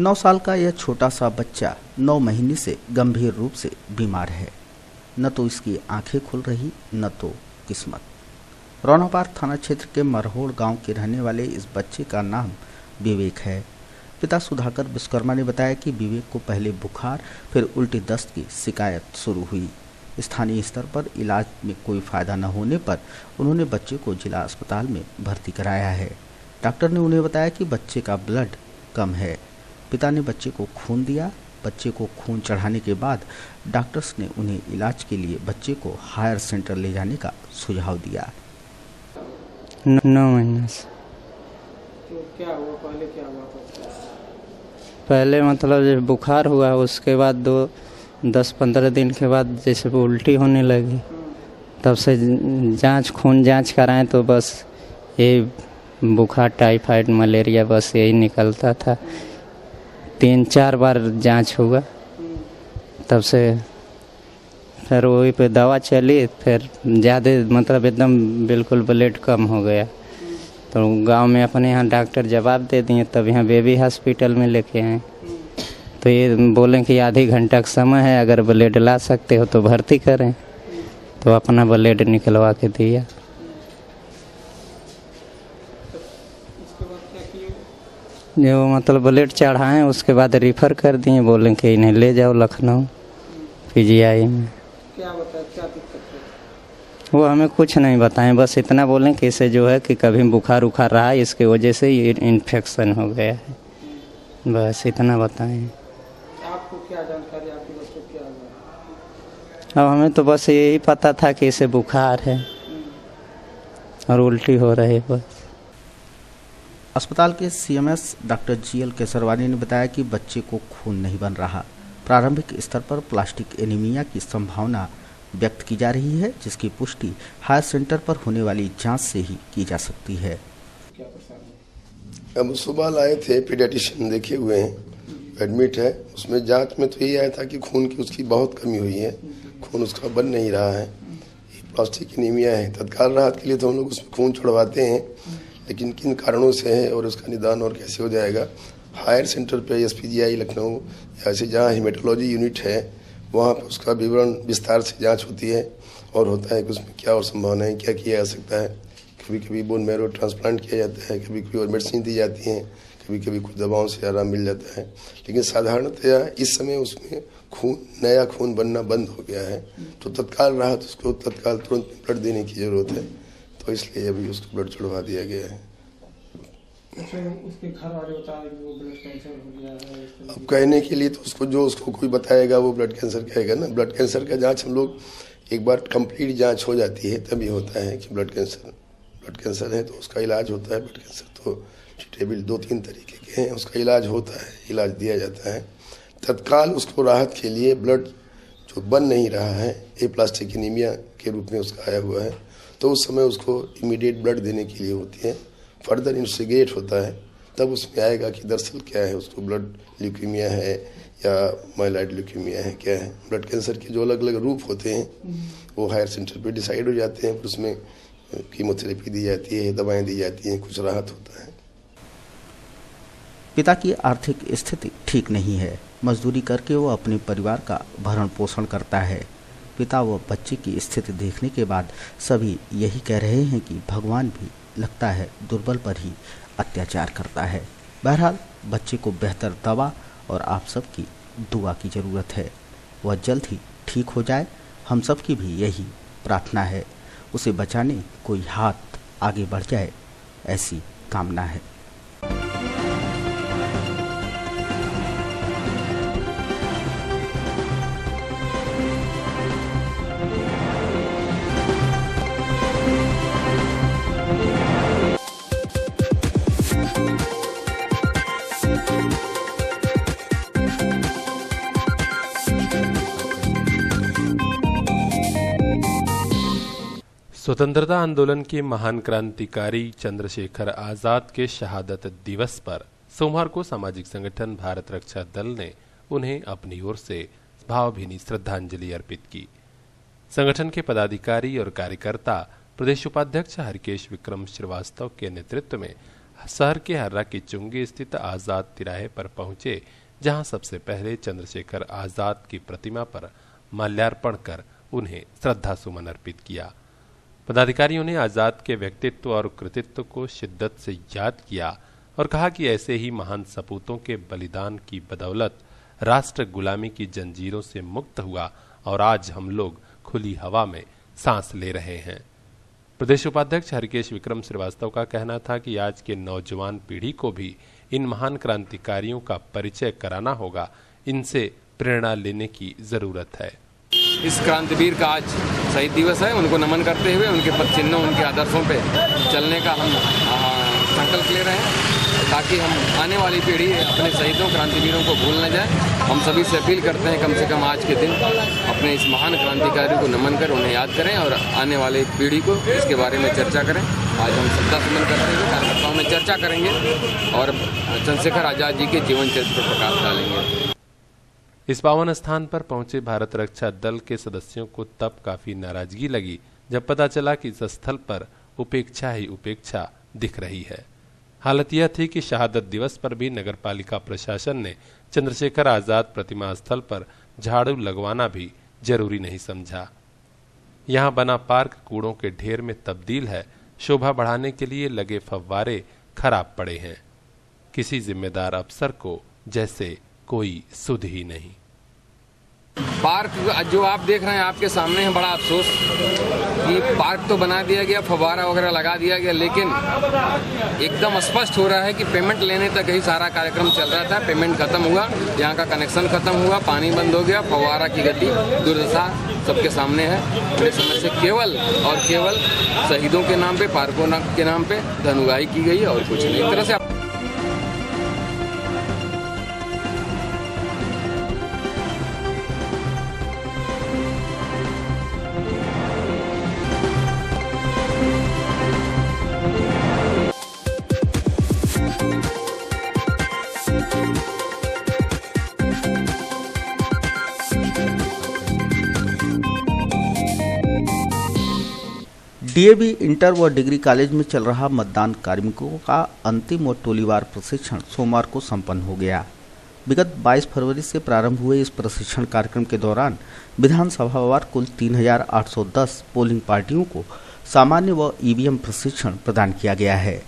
9 साल का यह छोटा सा बच्चा 9 महीने से गंभीर रूप से बीमार है। न तो इसकी आंखें खुल रही, न तो किस्मत। रौनापार थाना क्षेत्र के मरहोड़ गांव के रहने वाले इस बच्चे का नाम विवेक है। पिता सुधाकर विश्वकर्मा ने बताया कि विवेक को पहले बुखार, फिर उल्टी दस्त की शिकायत शुरू हुई। स्थानीय स्तर पर इलाज में कोई फायदा न होने पर उन्होंने बच्चे को जिला अस्पताल में भर्ती कराया है। डॉक्टर ने उन्हें बताया कि बच्चे का ब्लड कम है। पिता ने बच्चे को खून दिया। बच्चे को खून चढ़ाने के बाद डॉक्टर्स ने उन्हें इलाज के लिए बच्चे को हायर सेंटर ले जाने का सुझाव दिया। 9 महीने से। तो क्या हुआ, पहले क्या हुआ? पहले मतलब जब बुखार हुआ, उसके बाद 10-15 दिन के बाद जैसे उल्टी होने लगी, तब से खून जांच कराएं तो बस ये बुखार, टाइफाइड, मलेरिया बस यही निकलता था। 3-4 बार जांच हुआ, तब से फिर वही पे दवा चली, फिर ज़्यादा मतलब एकदम बिल्कुल ब्लड कम हो गया। तो गांव में अपने यहाँ डॉक्टर जवाब दे दिए, तब यहाँ बेबी हॉस्पिटल में लेके आए। तो ये बोले कि आधे घंटा का समय है, अगर ब्लड ला सकते हो तो भर्ती करें। तो अपना ब्लड निकलवा के दिया। जो मतलब ब्लड चढ़ाएं, उसके बाद रेफर कर दिए, बोले कि इन्हें ले जाओ लखनऊ पीजीआई में। क्या बताया, क्या दिक्कत है? वो हमें कुछ नहीं बताएं, बस इतना बोलें कि इसे जो है कि कभी बुखार उखार रहा है, इसके वजह से ये इन्फेक्शन हो गया है, बस इतना बताएं। आपको क्या जानकारी, आपके बच्चे को क्या हुआ? अब हमें तो बस यही पता था कि इसे बुखार है और उल्टी हो रही है बस। अस्पताल के सीएमएस डॉक्टर जीएल केसरवानी ने बताया कि बच्चे को खून नहीं बन रहा। प्रारंभिक स्तर पर प्लास्टिक एनीमिया की संभावना व्यक्त की जा रही है, जिसकी पुष्टि हायर सेंटर पर होने वाली जांच से ही की जा सकती है। अब सुबह लाए थे, पीडियाट्रिशियन देखे हुए हैं, एडमिट है। उसमें जांच में तो यही आया था कि खून की उसकी बहुत कमी हुई है, खून उसका बन नहीं रहा है, प्लास्टिक एनीमिया है। तत्काल राहत के लिए तो हम लोग उसमें खून छुड़वाते हैं, लेकिन किन कारणों से है और उसका निदान और कैसे हो जाएगा, हायर सेंटर पे एसपीजीआई लखनऊ या ऐसे जहाँ हेमेटोलॉजी यूनिट है, वहाँ पर उसका विवरण विस्तार से जांच होती है और होता है कि उसमें क्या और संभावना है, क्या किया जा सकता है। कभी कभी बोन मैरो ट्रांसप्लांट किया जाता है, कभी कभी और मेडिसिन दी जाती हैं, कभी कभी कुछ दवाओं से आराम मिल जाता है। लेकिन साधारणतया इस समय उसमें नया खून बनना बंद हो गया है, तो तत्काल राहत, उसको तत्काल तुरंत ब्लड देने की ज़रूरत है। तो इसलिए अभी उसको ब्लड छुड़वा दिया गया है। उसके घर वाले बता रहे कि वो ब्लड कैंसर हो गया है। अब कहने के लिए तो उसको कोई बताएगा, वो ब्लड कैंसर कहेगा ना। ब्लड कैंसर का जांच हम लोग एक बार कंप्लीट जांच हो जाती है, तभी होता है कि ब्लड कैंसर है तो उसका इलाज होता है। ब्लड कैंसर तो ट्रीटेबल 2-3 तरीके के हैं, उसका इलाज होता है, इलाज दिया जाता है। तत्काल उसको राहत के लिए ब्लड जो बन नहीं रहा है, एप्लास्टिक एनीमिया के रूप में उसका आया हुआ है, तो उस समय उसको इमीडिएट ब्लड देने के लिए होती है। फर्दर इन्वेस्टिगेट होता है, तब उसमें आएगा कि दरअसल क्या है, उसको ब्लड ल्यूकीमिया है या माइलॉइड ल्यूकीमिया है, क्या है। ब्लड कैंसर के जो अलग अलग रूप होते हैं वो हायर सेंटर पे डिसाइड हो जाते हैं, फिर उसमें कीमोथेरेपी दी जाती है, दवाएं दी जाती हैं, कुछ राहत होता है। पिता की आर्थिक स्थिति ठीक नहीं है। मजदूरी करके वो अपने परिवार का भरण पोषण करता है। पिता व बच्चे की स्थिति देखने के बाद सभी यही कह रहे हैं कि भगवान भी लगता है दुर्बल पर ही अत्याचार करता है। बहरहाल बच्चे को बेहतर दवा और आप सबकी दुआ की ज़रूरत है। वह जल्द ही ठीक हो जाए, हम सब की भी यही प्रार्थना है। उसे बचाने कोई हाथ आगे बढ़ जाए, ऐसी कामना है। स्वतंत्रता आंदोलन के महान क्रांतिकारी चंद्रशेखर आजाद के शहादत दिवस पर सोमवार को सामाजिक संगठन भारत रक्षा दल ने उन्हें अपनी ओर से भावभीनी श्रद्धांजलि अर्पित की। संगठन के पदाधिकारी और कार्यकर्ता प्रदेश उपाध्यक्ष हरकेश विक्रम श्रीवास्तव के नेतृत्व में शहर के हर्रा की चुंगी स्थित आजाद तिराहे पर पहुंचे, जहां सबसे पहले चंद्रशेखर आजाद की प्रतिमा पर माल्यार्पण कर उन्हें श्रद्धा सुमन अर्पित किया। पदाधिकारियों ने आजाद के व्यक्तित्व और कृतित्व को शिद्दत से याद किया और कहा कि ऐसे ही महान सपूतों के बलिदान की बदौलत राष्ट्र गुलामी की जंजीरों से मुक्त हुआ और आज हम लोग खुली हवा में सांस ले रहे हैं। प्रदेश उपाध्यक्ष हरकेश विक्रम श्रीवास्तव का कहना था कि आज के नौजवान पीढ़ी को भी इन महान क्रांतिकारियों का परिचय कराना होगा, इनसे प्रेरणा लेने की जरूरत है। इस क्रांतिवीर का आज शहीद दिवस है। उनको नमन करते हुए उनके पद चिन्हों, उनके आदर्शों पे चलने का हम संकल्प ले रहे हैं, ताकि हम आने वाली पीढ़ी अपने शहीदों क्रांतिवीरों को भूल न जाए। हम सभी से अपील करते हैं कम से कम आज के दिन अपने इस महान क्रांतिकारी को नमन कर उन्हें याद करें और आने वाली पीढ़ी को इसके बारे में चर्चा करें। आज हम श्रद्धा सुमन करते हुए कार्यकर्ताओं में चर्चा करेंगे और चंद्रशेखर आजाद जी के जीवन चरित्र पर प्रकाश डालेंगे। इस पावन स्थान पर पहुंचे भारत रक्षा दल के सदस्यों को तब काफी नाराजगी लगी जब पता चला कि इस स्थल पर उपेक्षा ही उपेक्षा दिख रही है। हालत यह थी कि शहादत दिवस पर भी नगरपालिका प्रशासन ने चंद्रशेखर आजाद प्रतिमा स्थल पर झाड़ू लगवाना भी जरूरी नहीं समझा। यहां बना पार्क कूड़ों के ढेर में तब्दील है, शोभा बढ़ाने के लिए लगे फव्वारे खराब पड़े हैं। किसी जिम्मेदार अफसर को जैसे कोई सुध ही नहीं। पार्क जो आप देख रहे हैं आपके सामने है, बड़ा अफसोस कि पार्क तो बना दिया गया, फव्वारा वगैरह लगा दिया गया, लेकिन एकदम स्पष्ट हो रहा है कि पेमेंट लेने तक ही सारा कार्यक्रम चल रहा था। पेमेंट खत्म हुआ, यहाँ का कनेक्शन खत्म हुआ, पानी बंद हो गया, फव्वारा की गति दुर्दशा सबके सामने है। बड़े समय से केवल और केवल शहीदों के नाम पे, पार्कों के नाम पे धन उगाही की गई और कुछ नहीं। एक तरह से डीएवी इंटर व डिग्री कॉलेज में चल रहा मतदान कार्मिकों का अंतिम व टोलीवार प्रशिक्षण सोमवार को संपन्न हो गया। विगत 22 फरवरी से प्रारंभ हुए इस प्रशिक्षण कार्यक्रम के दौरान विधानसभावार कुल 3810 पोलिंग पार्टियों को सामान्य व ईवीएम प्रशिक्षण प्रदान किया गया है।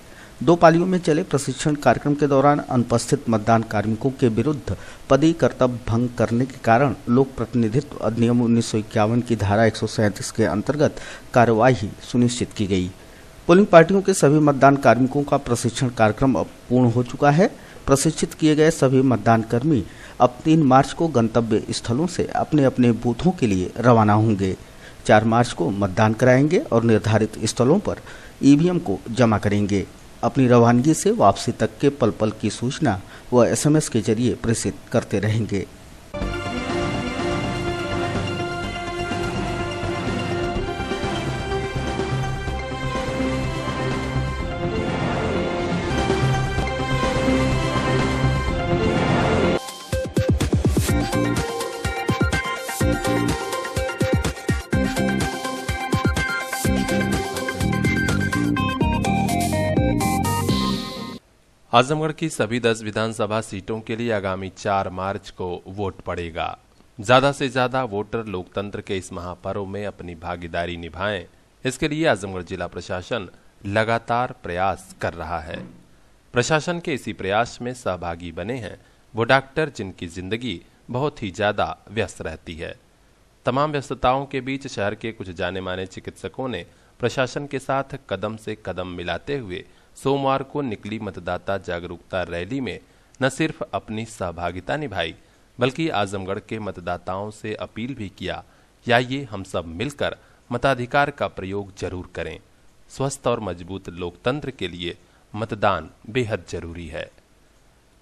2 पालियों में चले प्रशिक्षण कार्यक्रम के दौरान अनुपस्थित मतदान कार्मिकों के विरुद्ध पदीय कर्तव्य भंग करने के कारण लोक प्रतिनिधित्व अधिनियम 1951 की धारा 137 के अंतर्गत कार्यवाही सुनिश्चित की गई। पोलिंग पार्टियों के सभी मतदान कार्मिकों का प्रशिक्षण कार्यक्रम अब पूर्ण हो चुका है। प्रशिक्षित किए गए सभी मतदान कर्मी अब 3 मार्च को गंतव्य स्थलों से अपने अपने बूथों के लिए रवाना होंगे। 4 मार्च को मतदान कराएंगे और निर्धारित स्थलों पर ईवीएम को जमा करेंगे। अपनी रवानगी से वापसी तक के पल पल की सूचना व एसएमएस के जरिए प्रेषित करते रहेंगे। आजमगढ़ की सभी 10 विधानसभा सीटों के लिए आगामी 4 मार्च को वोट पड़ेगा। ज्यादा से ज्यादा वोटर लोकतंत्र के इस महापर्व में अपनी भागीदारी निभाएं, इसके लिए आजमगढ़ जिला प्रशासन लगातार प्रयास कर रहा है। प्रशासन के इसी प्रयास में सहभागी बने हैं वो डॉक्टर जिनकी जिंदगी बहुत ही ज्यादा व्यस्त रहती है। तमाम व्यस्तताओं के बीच शहर के कुछ जाने माने चिकित्सकों ने प्रशासन के साथ कदम से कदम मिलाते हुए सोमवार को निकली मतदाता जागरूकता रैली में न सिर्फ अपनी सहभागिता निभाई बल्कि आजमगढ़ के मतदाताओं से अपील भी किया, आइए हम सब मिलकर मताधिकार का प्रयोग जरूर करें। स्वस्थ और मजबूत लोकतंत्र के लिए मतदान बेहद जरूरी है।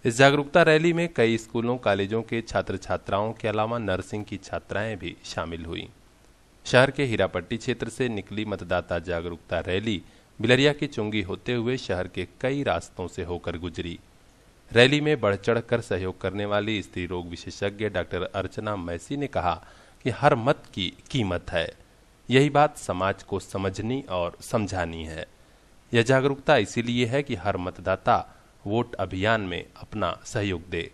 इस जागरूकता रैली में कई स्कूलों कॉलेजों के छात्र छात्राओं के अलावा नर्सिंग की छात्राएं भी शामिल हुई। शहर के हीरापट्टी क्षेत्र से निकली मतदाता जागरूकता रैली बिलरिया की चुंगी होते हुए शहर के कई रास्तों से होकर गुजरी। रैली में बढ़ चढ़ कर सहयोग करने वाली स्त्री रोग विशेषज्ञ डॉक्टर अर्चना मैसी ने कहा कि हर मत की कीमत है, यही बात समाज को समझनी और समझानी है। यह जागरूकता इसीलिए है कि हर मतदाता वोट अभियान में अपना सहयोग दे।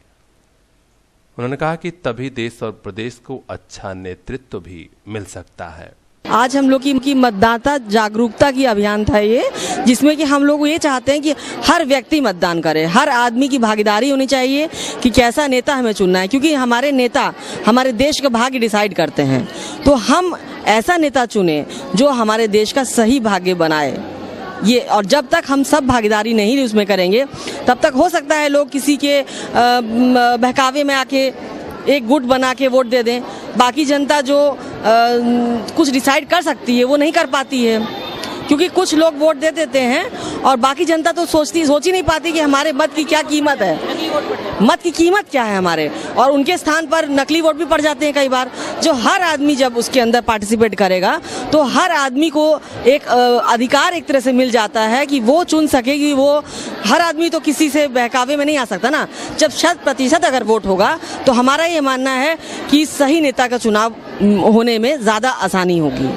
उन्होंने कहा कि तभी देश और प्रदेश को अच्छा नेतृत्व भी मिल सकता है। आज हम लोग की मतदाता जागरूकता की अभियान था ये, जिसमें कि हम लोग ये चाहते हैं कि हर व्यक्ति मतदान करे, हर आदमी की भागीदारी होनी चाहिए कि कैसा नेता हमें चुनना है, क्योंकि हमारे नेता हमारे देश का भाग्य डिसाइड करते हैं। तो हम ऐसा नेता चुने जो हमारे देश का सही भाग्य बनाए ये, और जब तक हम सब भागीदारी नहीं उसमें करेंगे तब तक हो सकता है लोग किसी के बहकावे में आके एक गुट बना के वोट दे दें। बाकी जनता जो कुछ डिसाइड कर सकती है वो नहीं कर पाती है, क्योंकि कुछ लोग वोट दे देते हैं और बाकी जनता तो सोच ही नहीं पाती कि हमारे मत की क्या कीमत है, मत की कीमत क्या है हमारे, और उनके स्थान पर नकली वोट भी पड़ जाते हैं कई बार। जो हर आदमी जब उसके अंदर पार्टिसिपेट करेगा तो हर आदमी को एक अधिकार एक तरह से मिल जाता है कि वो चुन सके, कि वो हर आदमी तो किसी से बहकावे में नहीं आ सकता ना। जब 100% अगर वोट होगा तो हमारा ये मानना है कि सही नेता का चुनाव होने में ज़्यादा आसानी होगी।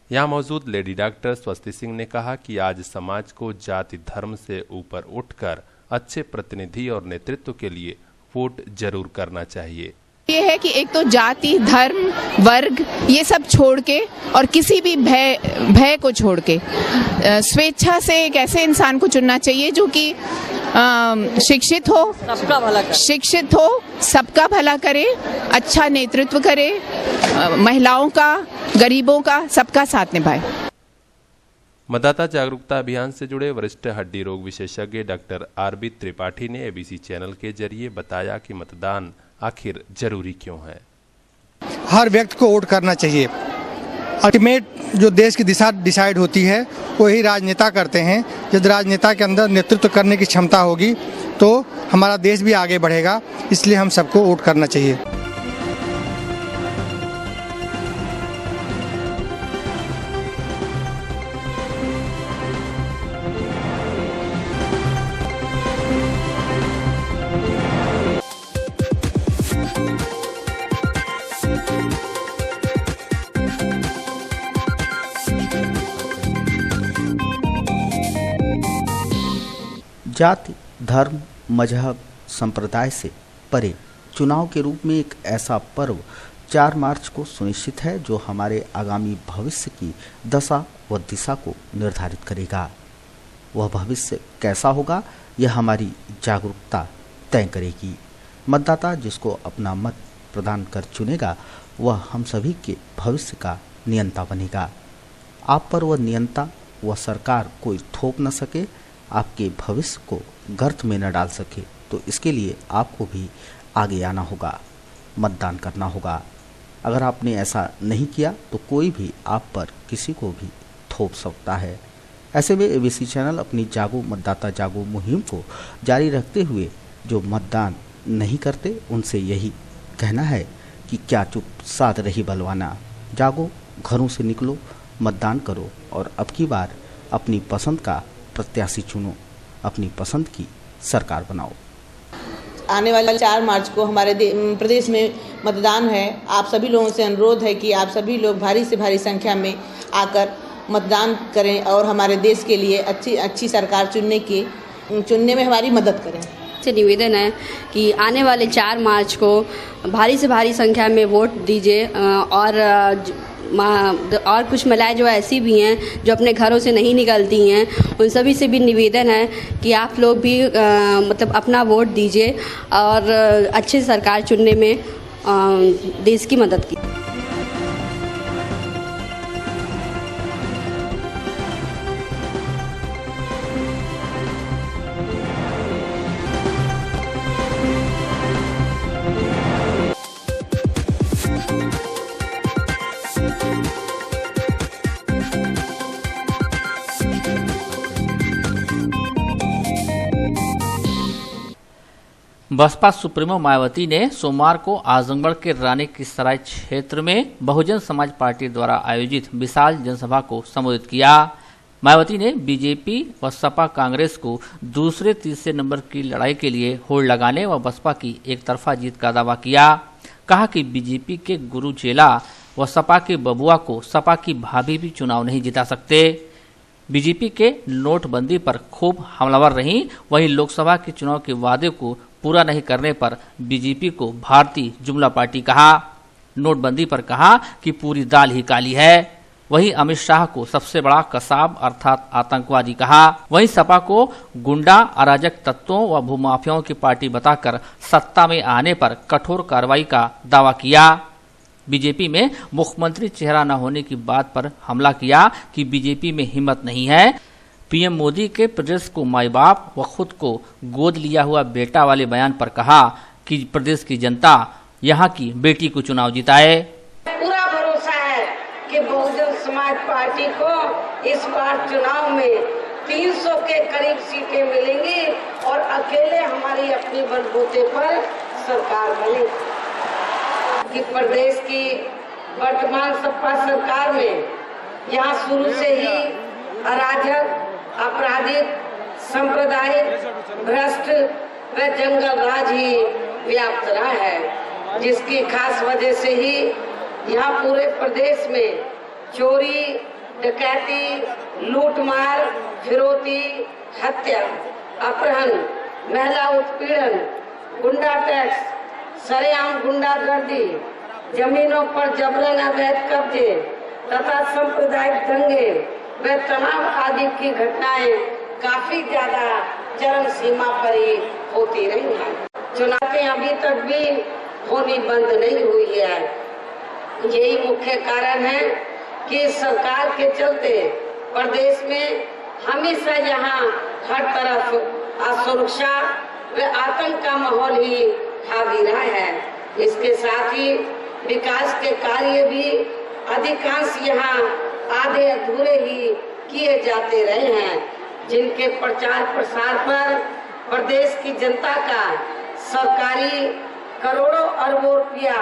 यहाँ मौजूद लेडी डॉक्टर स्वस्ति सिंह ने कहा कि आज समाज को जाति धर्म से ऊपर उठकर अच्छे प्रतिनिधि और नेतृत्व के लिए वोट जरूर करना चाहिए। ये है कि एक तो जाति धर्म वर्ग ये सब छोड़ के और किसी भी भय को छोड़ के स्वेच्छा से एक ऐसे इंसान को चुनना चाहिए जो कि शिक्षित हो, सबका भला करे, अच्छा नेतृत्व करे, महिलाओं का, गरीबों का, सबका साथ निभाए। मतदाता जागरूकता अभियान से जुड़े वरिष्ठ हड्डी रोग विशेषज्ञ डॉक्टर आरबी त्रिपाठी ने एबीसी चैनल के जरिए बताया कि मतदान आखिर जरूरी क्यों है। हर व्यक्ति को वोट करना चाहिए। अल्टीमेट जो देश की दिशा डिसाइड होती है वही राजनेता करते हैं। यदि राजनेता के अंदर नेतृत्व करने की क्षमता होगी तो हमारा देश भी आगे बढ़ेगा, इसलिए हम सबको वोट करना चाहिए। जाति धर्म मजहब संप्रदाय से परे चुनाव के रूप में एक ऐसा पर्व 4 मार्च को सुनिश्चित है जो हमारे आगामी भविष्य की दशा व दिशा को निर्धारित करेगा। वह भविष्य कैसा होगा यह हमारी जागरूकता तय करेगी। मतदाता जिसको अपना मत प्रदान कर चुनेगा वह हम सभी के भविष्य का नियंता बनेगा। आप पर वह नियंता व सरकार कोई थोप न सके, आपके भविष्य को गर्त में न डाल सके। तो इसके लिए आपको भी आगे आना होगा, मतदान करना होगा। अगर आपने ऐसा नहीं किया तो कोई भी आप पर किसी को भी थोप सकता है। ऐसे में एबीसी चैनल अपनी जागो मतदाता जागो मुहिम को जारी रखते हुए जो मतदान नहीं करते उनसे यही कहना है कि क्या चुप साध रही बलवाना। जागो, घरों से निकलो, मतदान करो और अब की बार अपनी पसंद का प्रत्याशी चुनो, अपनी पसंद की सरकार बनाओ। आने वाले 4 मार्च को हमारे प्रदेश में मतदान है। आप सभी लोगों से अनुरोध है कि आप सभी लोग भारी से भारी संख्या में आकर मतदान करें और हमारे देश के लिए अच्छी सरकार चुनने में हमारी मदद करें। से निवेदन है कि आने वाले 4 मार्च को भारी से भारी संख्या में वोट दीजिए और कुछ महिलाएं जो ऐसी भी हैं जो अपने घरों से नहीं निकलती हैं, उन सभी से भी निवेदन है कि आप लोग भी मतलब अपना वोट दीजिए और अच्छी सरकार चुनने में देश की मदद की। बसपा सुप्रीमो मायावती ने सोमवार को आजमगढ़ के रानी की सराय क्षेत्र में बहुजन समाज पार्टी द्वारा आयोजित विशाल जनसभा को संबोधित किया। मायावती ने बीजेपी व सपा कांग्रेस को दूसरे तीसरे नंबर की लड़ाई के लिए होड़ लगाने व बसपा की एक तरफा जीत का दावा किया। कहा कि बीजेपी के गुरु चेला व सपा के बबुआ को सपा की भाभी भी चुनाव नहीं जिता सकते। बीजेपी के नोटबंदी पर खूब हमलावर रहीं। वहीं लोकसभा के चुनाव के वादे को पूरा नहीं करने पर बीजेपी को भारतीय जुमला पार्टी कहा। नोटबंदी पर कहा कि पूरी दाल ही काली है। वहीं अमित शाह को सबसे बड़ा कसाब अर्थात आतंकवादी कहा। वहीं सपा को गुंडा, अराजक तत्वों व भूमाफियाओं की पार्टी बताकर सत्ता में आने पर कठोर कार्रवाई का दावा किया। बीजेपी में मुख्यमंत्री चेहरा न होने की बात पर हमला किया कि बीजेपी में हिम्मत नहीं है। पीएम मोदी के प्रदेश को माई बाप व खुद को गोद लिया हुआ बेटा वाले बयान पर कहा कि प्रदेश की जनता यहां की बेटी को चुनाव जिताए। पूरा भरोसा है कि बहुजन समाज पार्टी को इस बार चुनाव में 300 के करीब सीटें मिलेंगी और अकेले हमारी अपनी बलबूते पर सरकार बनेगी। कि प्रदेश की वर्तमान सपा सरकार में यहाँ शुरू से ही अराजक, आपराधिक, सांप्रदायिक, भ्रष्ट व जंगल राज ही व्याप्त रहा है, जिसकी खास वजह से ही यहाँ पूरे प्रदेश में चोरी, डकैती, लूटमार, फिरौती, हत्या, अपहरण, महिला उत्पीड़न, गुंडा टैक्स, सरेआम गुंडागर्दी, जमीनों पर जबरन अवैध कब्जे तथा सांप्रदायिक दंगे व तनाव आदि की घटनाएं काफी ज्यादा चरम सीमा पर ही होती रही हैं। चुनावें अभी तक भी होनी बंद नहीं हुई है। यही मुख्य कारण है कि सरकार के चलते प्रदेश में हमेशा यहाँ हर तरफ असुरक्षा व आतंक का माहौल ही हावी रहा है। इसके साथ ही विकास के कार्य भी अधिकांश यहाँ आधे अधूरे ही किए जाते रहे हैं, जिनके प्रचार प्रसार पर प्रदेश की जनता का सरकारी करोड़ों अरबों रुपया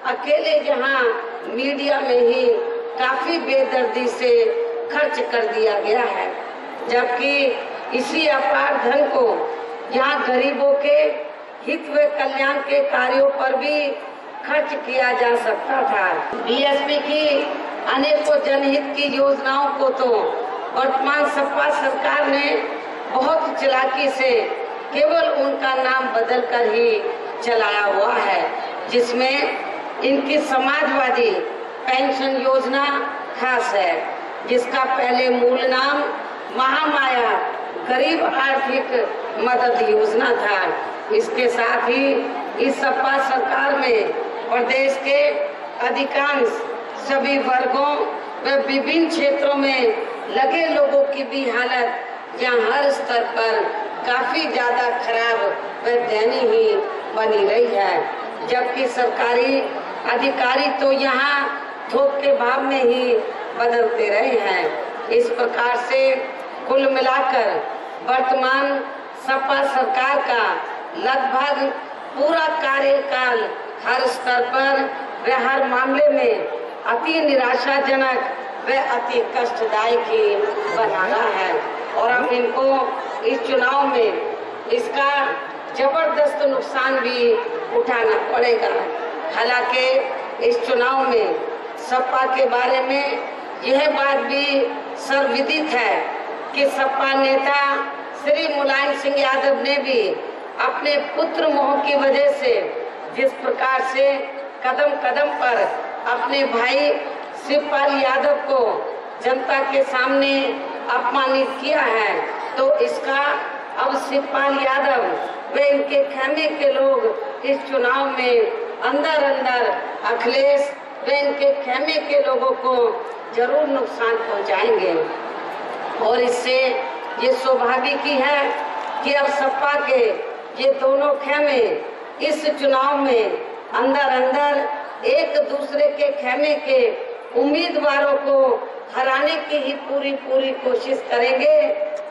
अकेले यहाँ मीडिया में ही काफी बेदर्दी से खर्च कर दिया गया है, जबकि इसी अपार धन को यहाँ गरीबों के हित व कल्याण के कार्यों पर भी खर्च किया जा सकता था। बीएसपी की अनेकों जनहित की योजनाओं को तो वर्तमान सपा सरकार ने बहुत चालाकी से केवल उनका नाम बदलकर ही चलाया हुआ है, जिसमें इनकी समाजवादी पेंशन योजना खास है, जिसका पहले मूल नाम महामाया गरीब आर्थिक मदद योजना था। इसके साथ ही इस सपा सरकार में प्रदेश के अधिकांश सभी वर्गों व विभिन्न क्षेत्रों में लगे लोगों की भी हालत यहाँ हर स्तर पर काफी ज्यादा खराब व दयनीय ही बनी रही है, जबकि सरकारी अधिकारी तो यहाँ थोक के भाव में ही बदलते रहे हैं। इस प्रकार से कुल मिलाकर वर्तमान सपा सरकार का लगभग पूरा कार्यकाल हर स्तर पर व हर मामले में अति निराशाजनक व अति कष्टदायक ही बना रहा है और अब इनको इस चुनाव में इसका जबरदस्त नुकसान भी उठाना पड़ेगा। हालांकि इस चुनाव में सपा के बारे में यह बात भी सर्वविदित है कि सपा नेता श्री मुलायम सिंह यादव ने भी अपने पुत्र मोह की वजह से जिस प्रकार से कदम कदम पर अपने भाई शिवपाल यादव को जनता के सामने अपमानित किया है, तो इसका अब शिवपाल यादव व इनके खेमे के लोग इस चुनाव में अंदर अंदर अखिलेश व इनके खेमे के लोगों को जरूर नुकसान पहुंचाएंगे। और इससे ये स्वाभाविक ही है कि अब सपा के ये दोनों खेमे इस चुनाव में अंदर अंदर एक दूसरे के खेमे के उम्मीदवारों को हराने की ही पूरी कोशिश करेंगे,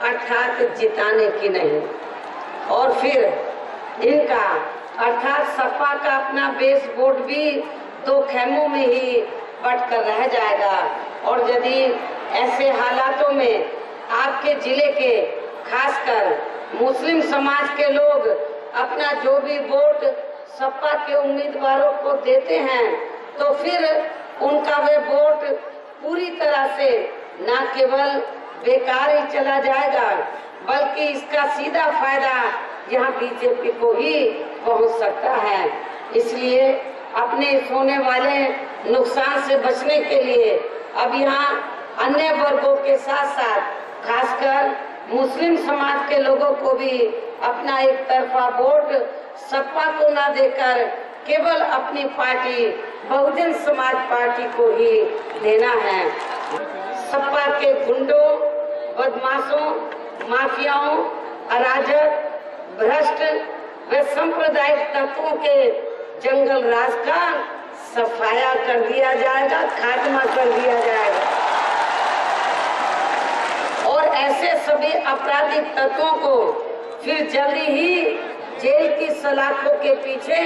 अर्थात जिताने की नहीं। और फिर इनका अर्थात सपा का अपना बेस वोट भी दो खेमों में ही बट कर रह जाएगा। और यदि ऐसे हालातों में आपके जिले के खासकर मुस्लिम समाज के लोग अपना जो भी वोट सपा के उम्मीदवारों को देते हैं, तो फिर उनका वे वोट पूरी तरह से न केवल बेकार ही चला जाएगा, बल्कि इसका सीधा फायदा यहाँ बीजेपी को ही पहुँच सकता है। इसलिए अपने होने वाले नुकसान से बचने के लिए अब यहाँ अन्य वर्गों के साथ साथ खासकर मुस्लिम समाज के लोगों को भी अपना एक तरफा वोट सपा को न देकर केवल अपनी पार्टी बहुजन समाज पार्टी को ही देना है। सपा के गुंडों, बदमाशों, माफियाओं, अराजक, भ्रष्ट व सांप्रदायिक तत्वों के जंगल राज का सफाया कर दिया जाएगा, खात्मा कर दिया जाएगा और ऐसे सभी आपराधिक तत्वों को फिर जल्दी ही जेल की सलाखों के पीछे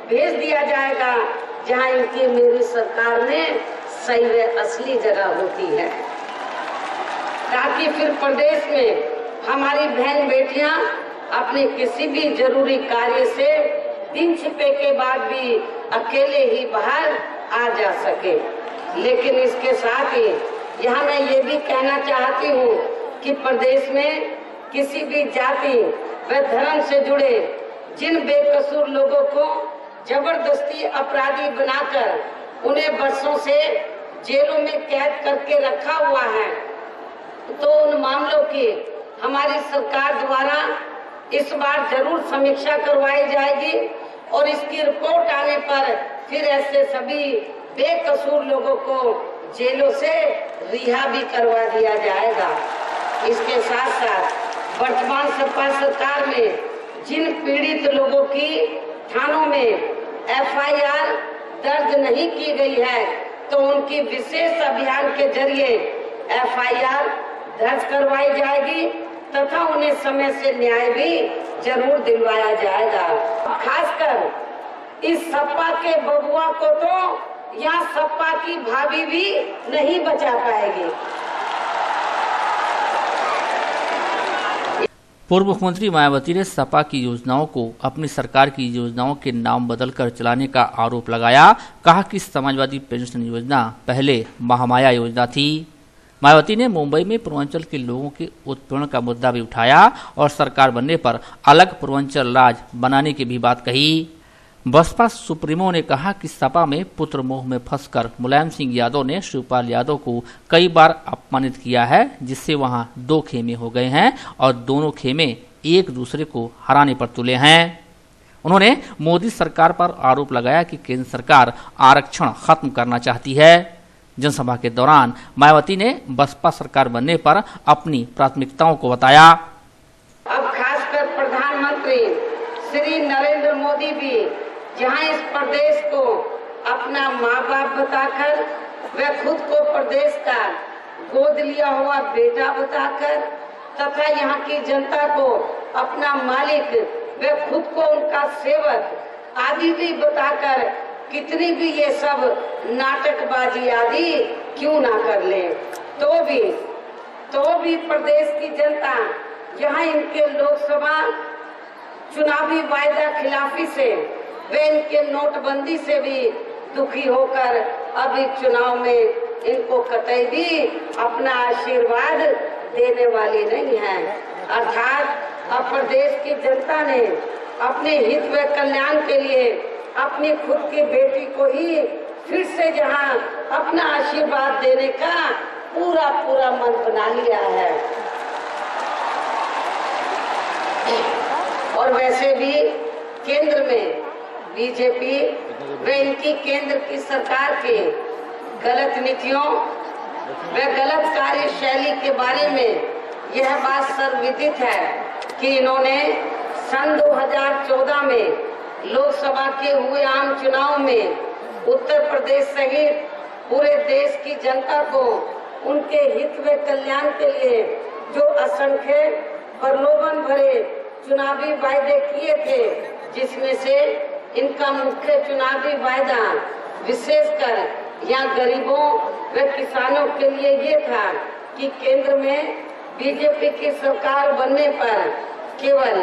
भेज दिया जाएगा, जहां इनकी मेरी सरकार में सही व असली जगह होती है, ताकि फिर प्रदेश में हमारी बहन बेटियां अपने किसी भी जरूरी कार्य से दिन छिपे के बाद भी अकेले ही बाहर आ जा सके। लेकिन इसके साथ ही यहाँ मैं ये भी कहना चाहती हूँ कि प्रदेश में किसी भी जाति व धर्म से जुड़े जिन बेकसूर लोगों को जबरदस्ती अपराधी बनाकर उन्हें वर्षों से जेलों में कैद करके रखा हुआ है, तो उन मामलों की हमारी सरकार द्वारा इस बार जरूर समीक्षा करवाई जाएगी और इसकी रिपोर्ट आने पर फिर ऐसे सभी बेकसूर लोगों को जेलों से रिहा भी करवा दिया जाएगा। इसके साथ साथ वर्तमान सपा सरकार में जिन पीड़ित लोगों की थानों में FIR दर्ज नहीं की गई है, तो उनकी विशेष अभियान के जरिए FIR दर्ज करवाई जाएगी तथा उन्हें समय से न्याय भी जरूर दिलवाया जाएगा। खासकर इस सपा के बबुआ को तो यहाँ सपा की भाभी भी नहीं बचा पाएगी। पूर्व मुख्यमंत्री मायावती ने सपा की योजनाओं को अपनी सरकार की योजनाओं के नाम बदलकर चलाने का आरोप लगाया। कहा कि समाजवादी पेंशन योजना पहले महामाया योजना थी। मायावती ने मुंबई में पूर्वांचल के लोगों के उत्पीड़न का मुद्दा भी उठाया और सरकार बनने पर अलग पूर्वांचल राज बनाने की भी बात कही। बसपा सुप्रीमो ने कहा कि सपा में पुत्र मोह में फंसकर मुलायम सिंह यादव ने शिवपाल यादव को कई बार अपमानित किया है, जिससे वहां 2 खेमे हो गए हैं और दोनों खेमे एक दूसरे को हराने पर तुले हैं। उन्होंने मोदी सरकार पर आरोप लगाया कि केंद्र सरकार आरक्षण खत्म करना चाहती है। जनसभा के दौरान मायावती ने बसपा सरकार बनने पर अपनी प्राथमिकताओं को बताया। अब खासकर प्रधानमंत्री श्री नरेंद्र मोदी भी जहां इस प्रदेश को अपना माँ बाप बताकर व खुद को प्रदेश का गोद लिया हुआ बेटा बताकर तथा यहाँ की जनता को अपना मालिक व खुद को उनका सेवक आदि भी बताकर कितनी भी ये सब नाटकबाजी आदि क्यों ना कर ले, तो भी प्रदेश की जनता यहाँ इनके लोकसभा चुनावी वायदा खिलाफी से वे इनके नोटबंदी से भी दुखी होकर अब इस चुनाव में इनको कतई भी अपना आशीर्वाद देने वाली नहीं है। अर्थात अब प्रदेश की जनता ने अपने हित व कल्याण के लिए अपनी खुद की बेटी को ही फिर से जहां अपना आशीर्वाद देने का पूरा मन बना लिया है। और वैसे भी केंद्र में बीजेपी व इनकी केंद्र की सरकार के गलत नीतियों व गलत कार्यशैली के बारे में यह बात सर्वविदित है कि इन्होंने सन 2014 में लोकसभा के हुए आम चुनाव में उत्तर प्रदेश सहित पूरे देश की जनता को उनके हित व कल्याण के लिए जो असंख्य प्रलोभन भरे चुनावी वायदे किए थे, जिसमें से इनका मुख्य चुनावी वायदा विशेषकर यहाँ गरीबों व किसानों के लिए ये था कि केंद्र में बीजेपी की सरकार बनने पर केवल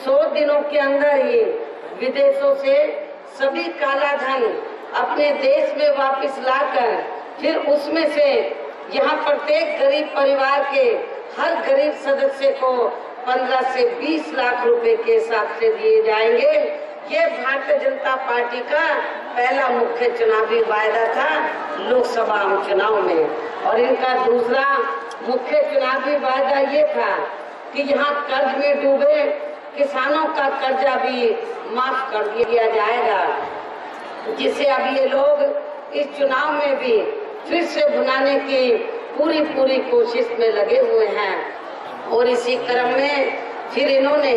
100 दिनों के अंदर ही विदेशों से सभी काला धन अपने देश में वापस लाकर फिर उसमें से यहाँ प्रत्येक गरीब परिवार के हर गरीब सदस्य को 15 से 20 लाख रुपए के हिसाब से दिए जाएंगे। ये भारतीय जनता पार्टी का पहला मुख्य चुनावी वायदा था लोकसभा चुनाव में। और इनका दूसरा मुख्य चुनावी वायदा ये था कि यहाँ कर्ज में डूबे किसानों का कर्जा भी माफ कर दिया जाएगा, जिसे अब ये लोग इस चुनाव में भी फिर से भुनाने की पूरी कोशिश में लगे हुए हैं। और इसी क्रम में फिर इन्होंने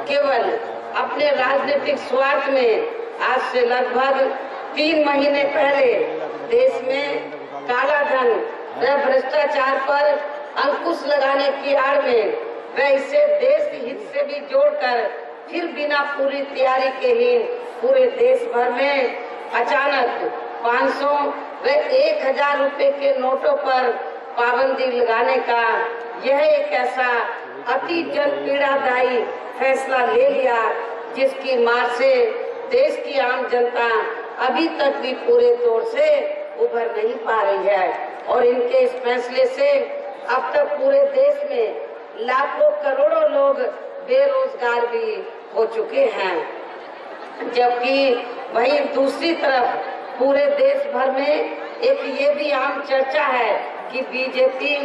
केवल अपने राजनीतिक स्वार्थ में आज से लगभग 3 महीने पहले देश में काला धन व भ्रष्टाचार पर अंकुश लगाने की आड़ में वह इसे देश हित से भी जोड़कर फिर बिना पूरी तैयारी के ही पूरे देश भर में अचानक 500 व 1000 रुपए के नोटों पर पाबंदी लगाने का यह एक ऐसा अति जन पीड़ादायी फैसला ले लिया, जिसकी मार से देश की आम जनता अभी तक भी पूरे तौर से उभर नहीं पा रही है। और इनके इस फैसले से अब तक पूरे देश में लाखों करोड़ों लोग बेरोजगार भी हो चुके हैं, जबकि वहीं दूसरी तरफ पूरे देश भर में एक ये भी आम चर्चा है कि बीजेपी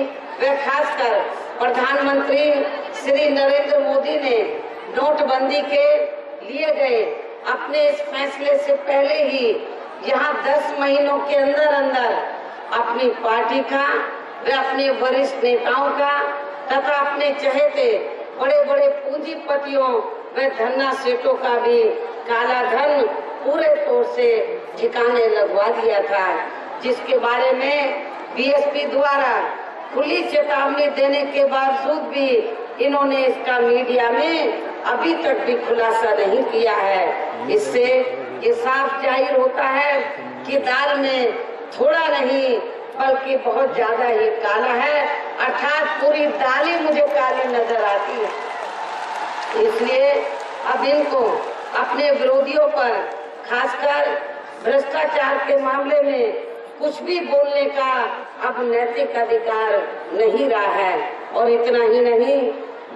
व खासकर प्रधानमंत्री श्री नरेंद्र मोदी ने नोटबंदी के लिए गए अपने इस फैसले से पहले ही यहाँ 10 महीनों के अंदर अपनी पार्टी का व अपने वरिष्ठ नेताओं का तथा अपने चहेते बड़े पूंजीपतियों व धन्ना सेठों का भी काला धन पूरे तौर से ठिकाने लगवा दिया था, जिसके बारे में बीएसपी द्वारा खुली चेतावनी देने के बावजूद भी इन्होंने इसका मीडिया में अभी तक भी खुलासा नहीं किया है। इससे ये साफ जाहिर होता है कि दाल में थोड़ा नहीं बल्कि बहुत ज्यादा ही काला है, अर्थात पूरी दाल ही मुझे काली नजर आती है। इसलिए अब इनको अपने विरोधियों पर खासकर भ्रष्टाचार के मामले में कुछ भी बोलने का अब नैतिक अधिकार नहीं रहा है। और इतना ही नहीं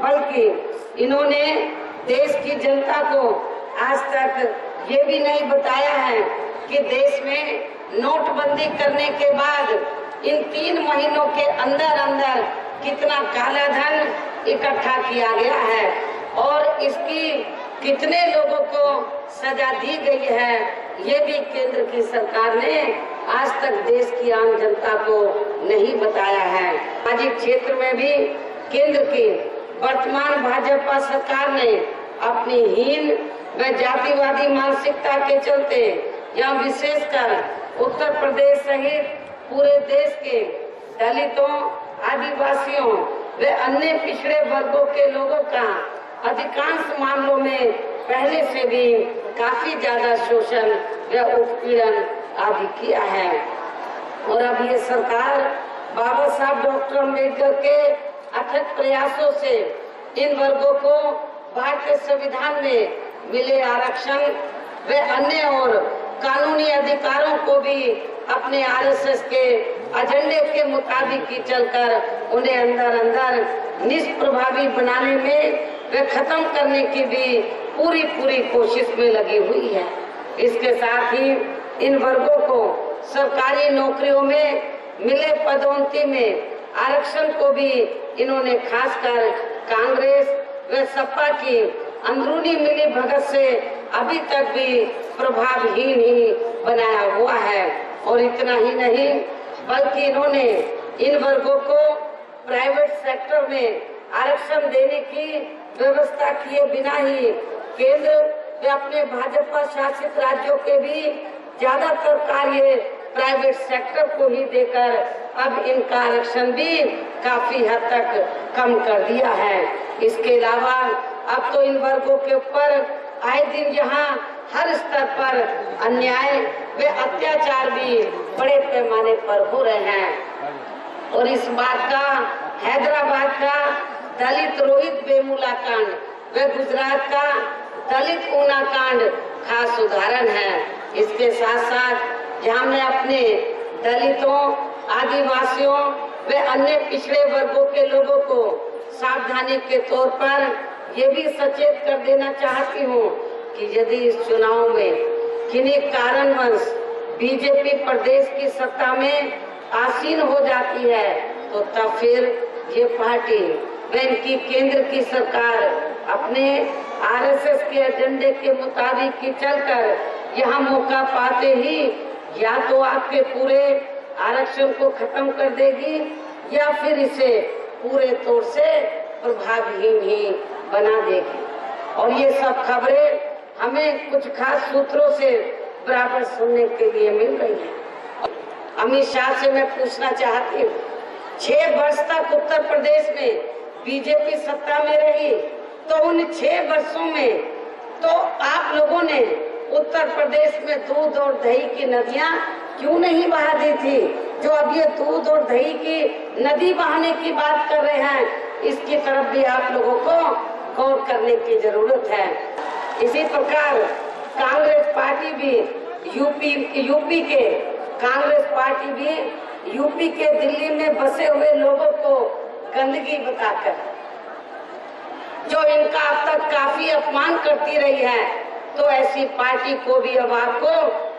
बल्कि इन्होंने देश की जनता को आज तक ये भी नहीं बताया है कि देश में नोटबंदी करने के बाद इन 3 महीनों के अंदर कितना काला धन इकट्ठा किया गया है और इसकी कितने लोगों को सजा दी गई है, ये भी केंद्र की सरकार ने आज तक देश की आम जनता को नहीं बताया है। सामाजिक क्षेत्र में भी केंद्र की वर्तमान भाजपा सरकार ने अपनी हीन व जातिवादी मानसिकता के चलते यहाँ विशेषकर उत्तर प्रदेश सहित पूरे देश के दलितों, आदिवासियों व अन्य पिछड़े वर्गों के लोगों का अधिकांश मामलों में पहले से भी काफी ज्यादा शोषण व उत्पीड़न आदि किया है। और अब ये सरकार बाबा साहब डॉक्टर अम्बेडकर के अथक प्रयासों से इन वर्गों को भारतीय संविधान में मिले आरक्षण व अन्य और कानूनी अधिकारों को भी अपने आरएसएस के एजेंडे के मुताबिक ही चलकर उन्हें अंदर निष्प्रभावी बनाने में व खत्म करने की भी पूरी कोशिश में लगी हुई है। इसके साथ ही इन वर्गों को सरकारी नौकरियों में मिले पदोन्नति में आरक्षण को भी इन्होंने खासकर कांग्रेस व सपा की अंदरूनी मिली भगत से अभी तक भी प्रभावहीन ही बनाया हुआ है। और इतना ही नहीं बल्कि इन्होंने इन वर्गों को प्राइवेट सेक्टर में आरक्षण देने की व्यवस्था किए बिना ही केंद्र व अपने भाजपा शासित राज्यों के भी ज्यादातर कार्य प्राइवेट सेक्टर को ही देकर अब इनका आरक्षण भी काफी हद तक कम कर दिया है। इसके अलावा अब तो इन वर्गों के ऊपर आए दिन यहाँ हर स्तर पर अन्याय व अत्याचार भी बड़े पैमाने पर हो रहे हैं। और इस बात का हैदराबाद का दलित रोहित वेमुला कांड व गुजरात का दलित ऊना कांड खास उदाहरण है। इसके साथ साथ जहां मैं अपने दलितों, आदिवासियों व अन्य पिछड़े वर्गों के लोगों को सावधानी के तौर पर ये भी सचेत कर देना चाहती हूँ कि यदि इस चुनाव में किन्हीं कारणवश बीजेपी प्रदेश की सत्ता में आसीन हो जाती है तो तब फिर ये पार्टी व इनकी केंद्र की सरकार अपने आरएसएस के एजेंडे के मुताबिक ही चलकर यहाँ मौका पाते ही या तो आपके पूरे आरक्षण को खत्म कर देगी या फिर इसे पूरे तौर से प्रभावहीन ही बना देगी। और ये सब खबरें हमें कुछ खास सूत्रों से बराबर सुनने के लिए मिल रही है। अमित शाह से मैं पूछना चाहती हूँ, 6 वर्ष तक उत्तर प्रदेश में बीजेपी सत्ता में रही, तो उन 6 वर्षों में तो आप लोगों ने उत्तर प्रदेश में दूध और दही की नदियां क्यों नहीं बहा दी थी? जो अब ये दूध और दही की नदी बहाने की बात कर रहे हैं, इसकी तरफ भी आप लोगों को गौर करने की जरूरत है। इसी प्रकार कांग्रेस पार्टी भी यूपी के दिल्ली में बसे हुए लोगों को गंदगी बताकर जो इनका अब तक काफी अपमान करती रही है, तो ऐसी पार्टी को भी अब आपको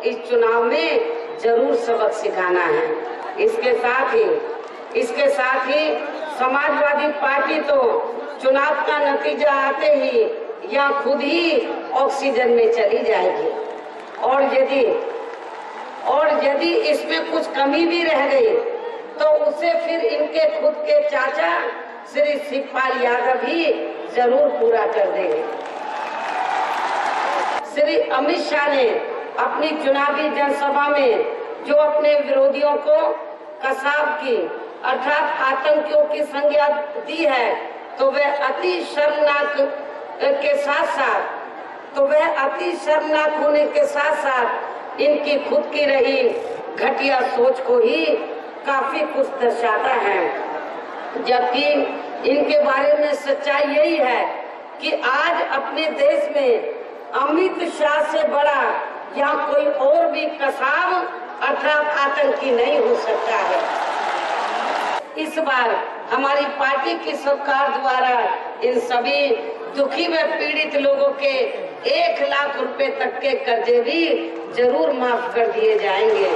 इस चुनाव में जरूर सबक सिखाना है। इसके साथ ही समाजवादी पार्टी तो चुनाव का नतीजा आते ही या खुद ही ऑक्सीजन में चली जाएगी। और यदि इसमें कुछ कमी भी रह गई तो उसे फिर इनके खुद के चाचा श्री शिवपाल यादव ही जरूर पूरा कर देंगे। श्री अमित शाह ने अपनी चुनावी जनसभा में जो अपने विरोधियों को कसाब की अर्थात आतंकियों की संज्ञा दी है, तो वह अति शर्मनाक होने के साथ साथ इनकी खुद की रही घटिया सोच को ही काफी कुछ दर्शाता है। जबकि इनके बारे में सच्चाई यही है कि आज अपने देश में अमित शाह से बड़ा या कोई और भी कसाब अर्थात आतंकी नहीं हो सकता है। इस बार हमारी पार्टी की सरकार द्वारा इन सभी दुखी व पीड़ित लोगों के 1 लाख रुपए तक के कर्जे भी जरूर माफ कर दिए जाएंगे।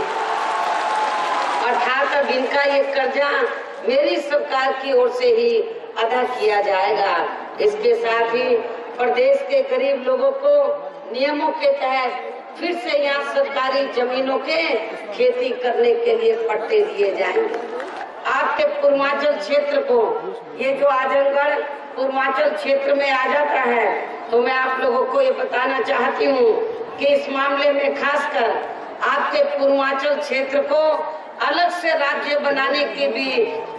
अर्थात अब इनका ये कर्जा मेरी सरकार की ओर से ही अदा किया जाएगा। इसके साथ ही प्रदेश के गरीब लोगों को नियमों के तहत फिर से यहाँ सरकारी जमीनों के खेती करने के लिए पट्टे दिए जाएंगे। आपके पूर्वांचल क्षेत्र को, ये जो आजमगढ़ पूर्वांचल क्षेत्र में आ जाता है, तो मैं आप लोगों को ये बताना चाहती हूँ कि इस मामले में खासकर आपके पूर्वांचल क्षेत्र को अलग से राज्य बनाने की भी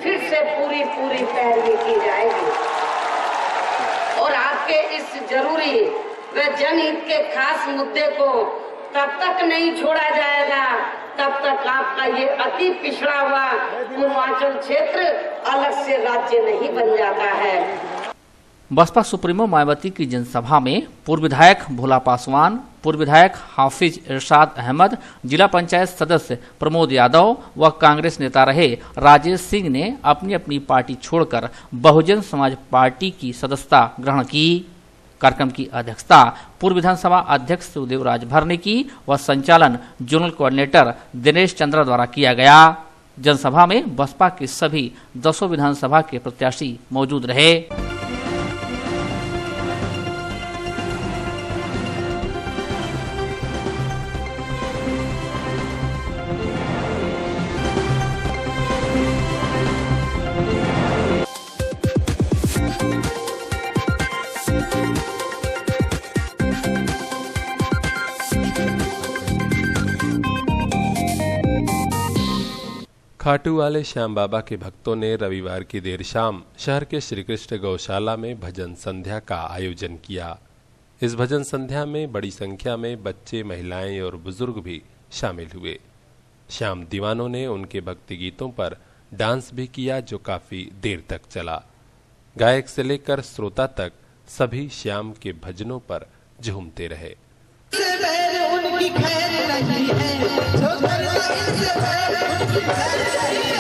फिर से पूरी पैरवी की जाएगी। और आपके इस जरूरी व जनहित के खास मुद्दे को तब तक नहीं छोड़ा जाएगा तब तक आपका ये अति पिछड़ा हुआ पूर्वांचल क्षेत्र अलग से राज्य नहीं बन जाता है। बसपा सुप्रीमो मायावती की जनसभा में पूर्व विधायक भोला पासवान, पूर्व विधायक हाफिज इरशाद अहमद, जिला पंचायत सदस्य प्रमोद यादव व कांग्रेस नेता रहे राजेश सिंह ने अपनी अपनी पार्टी छोड़कर बहुजन समाज पार्टी की सदस्यता ग्रहण की। कार्यक्रम की अध्यक्षता पूर्व विधानसभा अध्यक्ष सुदेव राजभर ने की व संचालन जोनल कोऑर्डिनेटर दिनेश चंद्रा द्वारा किया गया। जनसभा में बसपा के सभी 10 विधानसभा के प्रत्याशी मौजूद रहे। खाटू वाले श्याम बाबा के भक्तों ने रविवार की देर शाम शहर के श्री कृष्ण गौशाला में भजन संध्या का आयोजन किया। इस भजन संध्या में बड़ी संख्या में बच्चे, महिलाएं और बुजुर्ग भी शामिल हुए। श्याम दीवानों ने उनके भक्ति गीतों पर डांस भी किया जो काफी देर तक चला। गायक से लेकर श्रोता तक सभी श्याम के भजनों पर झूमते रहे। उनकी खैर नहीं है, जो करता इनसे बैर उनकी खैर नहीं है।